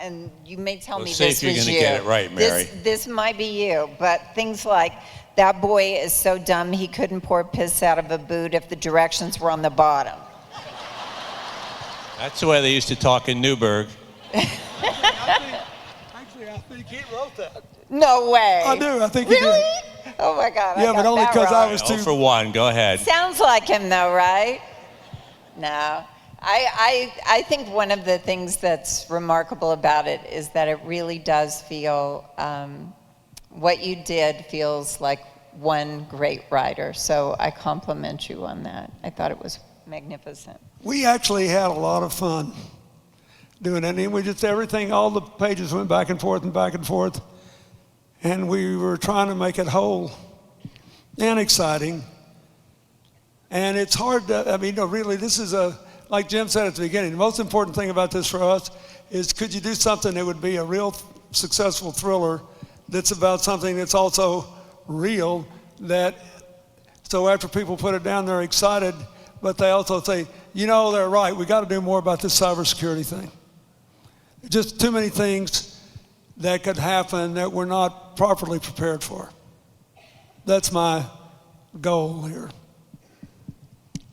and you may tell me this was you. See if you're going to get it right, Mary. This might be you, but things like, that boy is so dumb he couldn't pour piss out of a boot if the directions were on the bottom. That's the way they used to talk in Newburgh. Actually, I think he wrote that. No way. I do. I think he really? did. Oh my God. Yeah, but only because I was too. 0 for 1. Go ahead. Sounds like him, though, right? No. I think one of the things that's remarkable about it is that it really does feel, what you did feels like one great writer. So I compliment you on that. I thought it was magnificent. We actually had a lot of fun doing it. And we just, everything, all the pages went back and forth and back and forth. And we were trying to make it whole and exciting. And it's hard to, really, this is like Jim said at the beginning, the most important thing about this for us is, could you do something that would be a real successful thriller that's about something that's also real, that, so after people put it down, they're excited, but they also say, they're right, we got to do more about this cybersecurity thing. Just too many things that could happen that we're not properly prepared for. That's my goal here.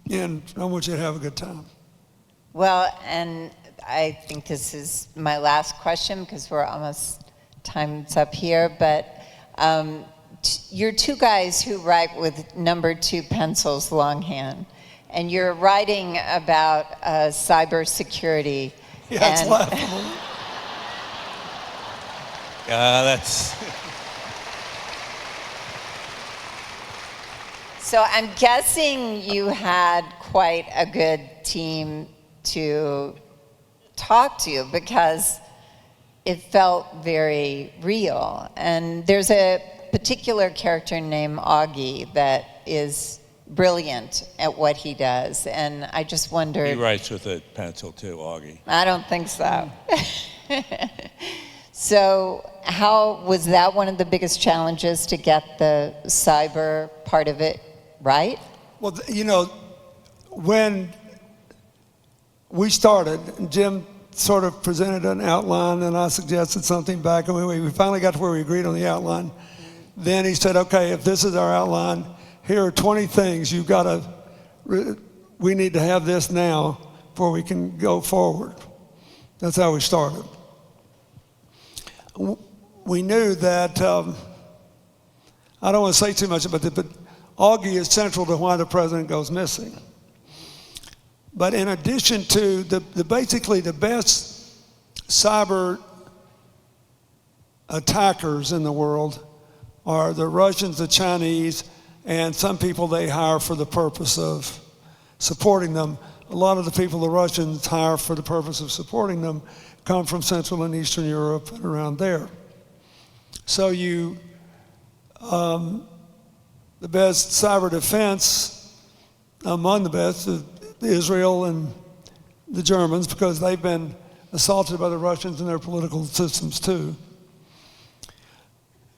And I want you to have a good time. Well, and I think this is my last question because we're almost time's up here, but you're two guys who write with number 2 pencils longhand, and you're writing about cybersecurity. Yeah, it's laughable. That's... So I'm guessing you had quite a good team to talk to, because it felt very real. And there's a particular character named Augie that is brilliant at what he does. And I just wondered... He writes with a pencil too, Augie. I don't think so. So how was that one of the biggest challenges, to get the cyber part of it right? Well, when we started, Jim sort of presented an outline, and I suggested something back, and we finally got to where we agreed on the outline. Then he said, okay, if this is our outline, here are 20 things you've got to, we need to have this now before we can go forward. That's how we started. We knew that, I don't want to say too much about it, but Augie is central to why the president goes missing. But in addition to basically the best cyber attackers in the world are the Russians, the Chinese, and some people they hire for the purpose of supporting them. A lot of the people the Russians hire for the purpose of supporting them come from Central and Eastern Europe and around there. So the best cyber defense, among the best, is Israel and the Germans because they've been assaulted by the Russians in their political systems too.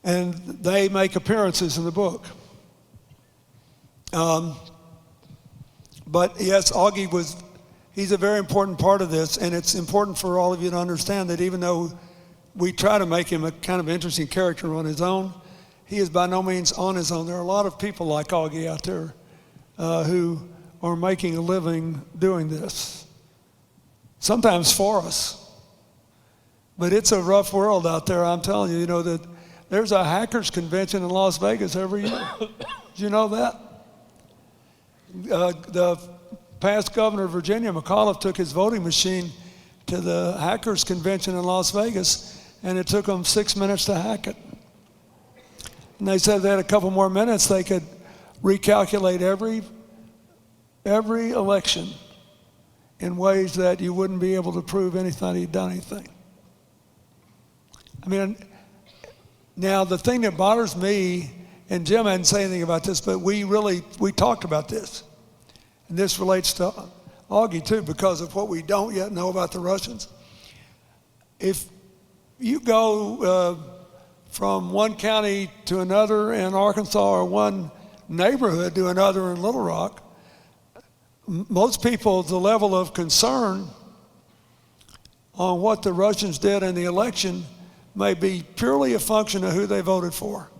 And they make appearances in the book. But yes, Augie he's a very important part of this, and it's important for all of you to understand that even though we try to make him a kind of interesting character on his own, he is by no means on his own. There are a lot of people like Augie out there who are making a living doing this, sometimes for us. But it's a rough world out there, I'm telling you. You know that there's a hackers convention in Las Vegas every year. Did you know that? The past governor of Virginia, McAuliffe, took his voting machine to the hackers convention in Las Vegas, and it took them 6 minutes to hack it. And they said they had a couple more minutes, they could recalculate every election in ways that you wouldn't be able to prove anything he'd done anything. I mean, now the thing that bothers me, and Jim hadn't said anything about this, but we talked about this. And this relates to Augie too, because of what we don't yet know about the Russians. If you go from one county to another in Arkansas or one neighborhood to another in Little Rock, most people, the level of concern on what the Russians did in the election may be purely a function of who they voted for.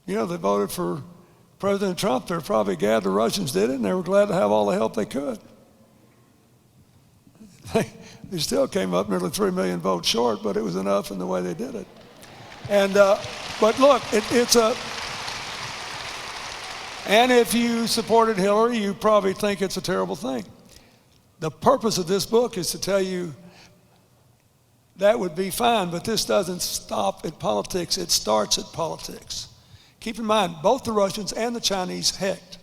You know, they voted for President Trump. They're probably glad the Russians did it, and they were glad to have all the help they could. They still came up nearly 3 million votes short, but it was enough in the way they did it. And but look, and if you supported Hillary, you probably think it's a terrible thing. The purpose of this book is to tell you that would be fine, but this doesn't stop at politics, it starts at politics. Keep in mind, both the Russians and the Chinese hacked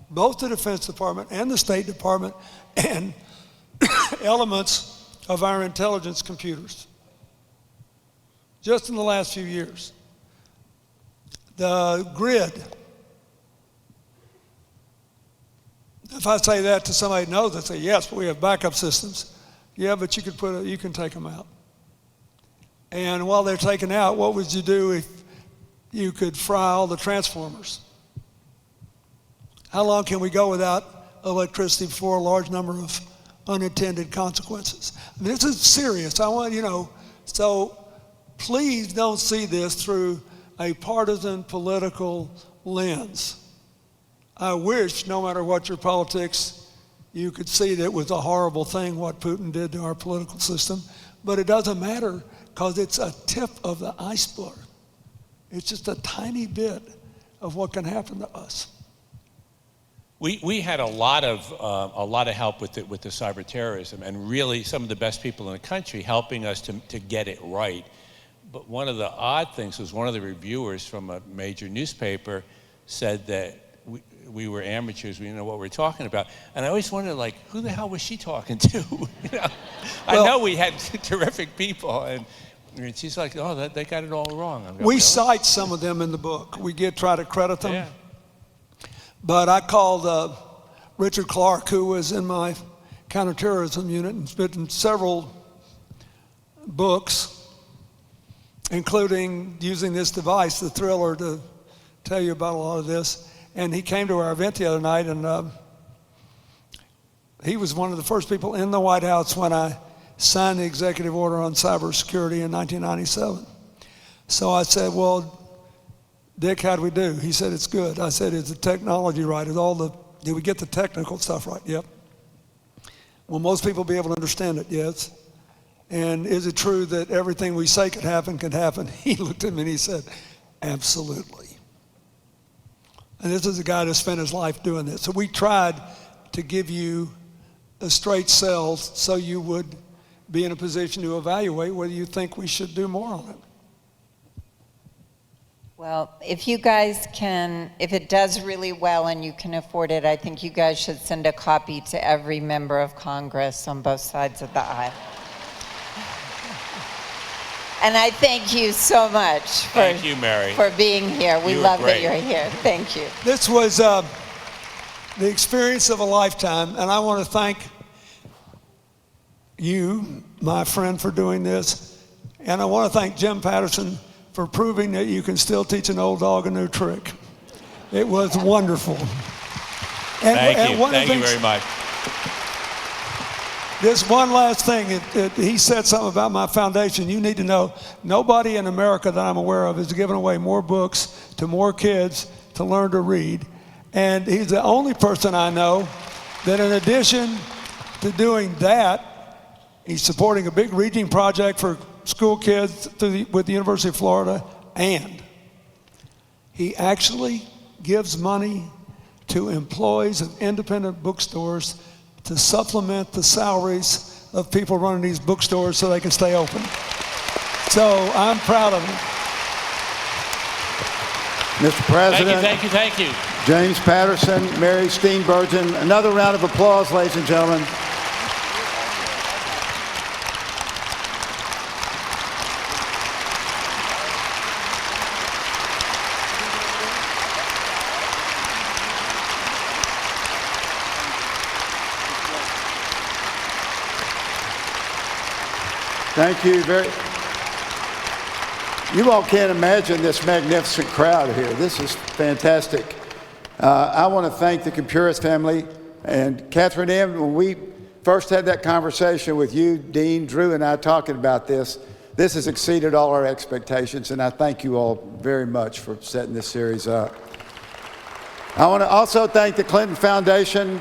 both the Defense Department and the State Department and elements of our intelligence computers. Just in the last few years. The grid, if I say that to somebody who knows, they say, yes, but we have backup systems. Yeah, but you can take them out. And while they're taken out, what would you do if you could fry all the transformers? How long can we go without electricity before a large number of unintended consequences? I mean, this is serious. I want, so please don't see this through a partisan political lens. I wish, no matter what your politics, you could see that it was a horrible thing what Putin did to our political system, but it doesn't matter because it's a tip of the iceberg. It's just a tiny bit of what can happen to us. We had a lot of help with the cyber terrorism, and really some of the best people in the country helping us to get it right. But one of the odd things was one of the reviewers from a major newspaper said that we were amateurs, we didn't know what we were talking about. And I always wondered, like, who the hell was she talking to? I know we had terrific people, and she's like, oh, they got it all wrong. I'm going, we really? cite some of them in the book. We try to credit them. Yeah. But I called Richard Clark, who was in my counterterrorism unit and written several books, including using this device, the Thriller, to tell you about a lot of this. And he came to our event the other night, and he was one of the first people in the White House when I signed the executive order on cybersecurity in 1997. So I said, well, Dick, how'd we do? He said, it's good. I said, is the technology right? Did we get the technical stuff right? Yep. Will most people be able to understand it? Yes. And is it true that everything we say could happen can happen? He looked at me and he said, absolutely. And this is a guy that spent his life doing this. So we tried to give you a straight sell so you would be in a position to evaluate whether you think we should do more on it. Well, if you guys can, if it does really well and you can afford it, I think you guys should send a copy to every member of Congress on both sides of the aisle. And I thank you so much Thank you, Mary. for being here. We love that you're here. Thank you. This was the experience of a lifetime, and I want to thank you, my friend, for doing this, and I want to thank Jim Patterson for proving that you can still teach an old dog a new trick. It was wonderful. Thank you very much. This one last thing, he said something about my foundation. You need to know, nobody in America that I'm aware of is giving away more books to more kids to learn to read. And he's the only person I know that in addition to doing that, he's supporting a big reading project for school kids with the University of Florida, and he actually gives money to employees of independent bookstores to supplement the salaries of people running these bookstores so they can stay open. So I'm proud of him. Mr. President. Thank you. James Patterson, Mary Steenburgen. Another round of applause, ladies and gentlemen. Thank you You all can't imagine this magnificent crowd here. This is fantastic. I want to thank the Kumpuris family and Catherine M. When we first had that conversation with you, Dean, Drew, and I talking about this has exceeded all our expectations, and I thank you all very much for setting this series up. I want to also thank the Clinton Foundation,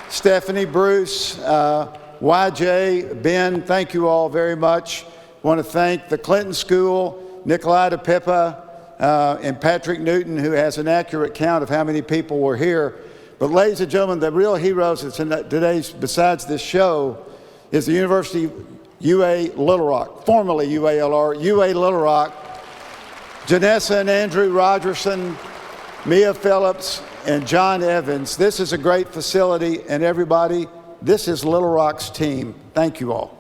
Stephanie, Bruce, YJ, Ben, thank you all very much. I want to thank the Clinton School, Nikolai DePippa, and Patrick Newton, who has an accurate count of how many people were here. But ladies and gentlemen, the real heroes of today's, besides this show, is the University UA Little Rock, formerly UALR, UA Little Rock, Janessa and Andrew Rogerson, Mia Phillips, and John Evans. This is a great facility, and everybody, this is Little Rock's team. Thank you all.